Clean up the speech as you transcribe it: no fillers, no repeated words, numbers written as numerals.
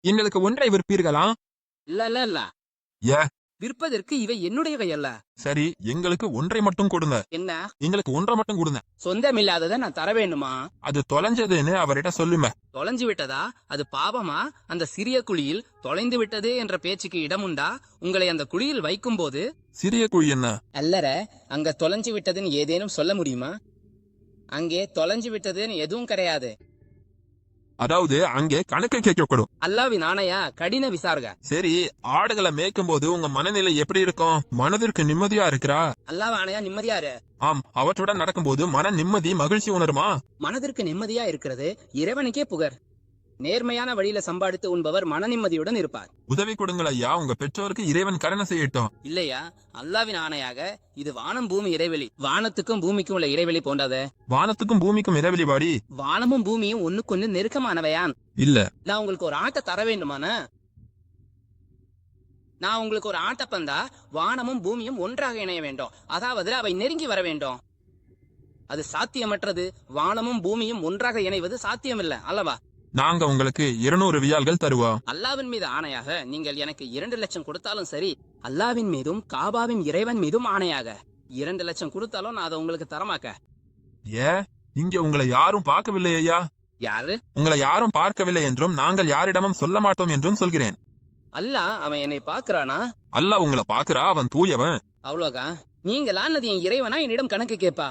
எங்களுக்கு ஒன்றை விற்பீர்களா? இல்ல ஏ விற்பதற்கு இவை என்னுடைய கையல்ல. சரி, எங்களுக்கு ஒன்றை மட்டும் கொடுங்க. என்ன? எங்களுக்கு ஒன்றை மட்டும் கொடுங்க. சொந்தமில்லாததை நான் தர வேண்டுமா? அது தொலைஞ்சதுன்னு அவர்கிட்ட சொல்லுமே. தொலைஞ்சு விட்டதா? அது பாவமா? அந்த சிறிய குழியில் தொலைந்து விட்டதே என்ற பேச்சுக்கு இடமுண்டா? உங்களை அந்த குழியில் வைக்கும் போது சிறிய குழி என்ன? அல்லற, அங்க தொலைஞ்சு விட்டதுன்னு ஏதேனும் சொல்ல முடியுமா? அங்கே தொலைஞ்சு விட்டதுன்னு எதுவும் கிடையாது. அதாவது அங்கே கணக்கு கேட்கக்கூடும். அல்லாவின் ஆணையா, கடின விசார்க. சரி, ஆடுகளை மேய்க்கும் போது உங்க மனநிலை எப்படி இருக்கும்? மனதிற்கு நிம்மதியா இருக்கிறா? அல்லாஹ் ஆணையா, நிம்மதியாரு. ஆம், அவற்றுடன் நடக்கும்போது மன நிம்மதி, மகிழ்ச்சி உணருமா? மனதிற்கு நிம்மதியா இருக்கிறது இறைவனுக்கே புகர். நேர்மையான வழியில சம்பாதித்து உண்பவர் மன நிம்மதியுடன் இருப்பார். உதவி கொடுங்கள் ஐயா, உங்க பெற்றோருக்கு இறைவன் கருணை செய்யட்டும். இல்லையா? அல்லாவின் ஆணையாக இது வானம் பூமி இறைவெளி. வானத்துக்கும் பூமிக்கும் உள்ள இறைவெளி போன்றது. வானத்துக்கும் பூமிக்கும் இடைவெளி பாடி. வானமும் பூமியும் ஒண்ணுக்கொன்னு நெருக்கமானவையான். இல்ல. நான் உங்களுக்கு ஒரு ஆட்டை தர வேண்டுமான? நான் உங்களுக்கு ஒரு ஆட்டை தந்தா வானமும் பூமியும் ஒன்றாக இணைய வேண்டும். அதாவது அவை நெருங்கி வர வேண்டும். அது சாத்தியமற்றது. வானமும் பூமியும் ஒன்றாக இணைவது சாத்தியமில்லை அல்லவா? நாங்க உங்களுக்கு 200 ரியால்கள் தருவோம். அல்லாவின் மீது ஆணையாக நீங்கள் எனக்கு 2 லட்சம் கொடுத்தாலும் சரி, அல்லாவின் மீதும் காபாவின் இறைவன் மீதும் ஆணையாக 2 லட்சம் கொடுத்தாலும் நான் அதை உங்களுக்கு தரமாக்க. ஏ, இங்க உங்களை யாரும் பார்க்கவில்லை ஐயா. யாரு? உங்களை யாரும் பார்க்கவில்லை என்றும் நாங்கள் யாரிடமும் சொல்ல மாட்டோம் என்றும் சொல்கிறேன். அல்லாஹ் அவன் என்னை பாக்குறானா? அல்லாஹ் உங்களை பாக்குறா, அவன் தூயவன். அவ்வளோக்கா? நீங்களான்னது என் இறைவனா என்னிடம் கணக்கு கேட்பா?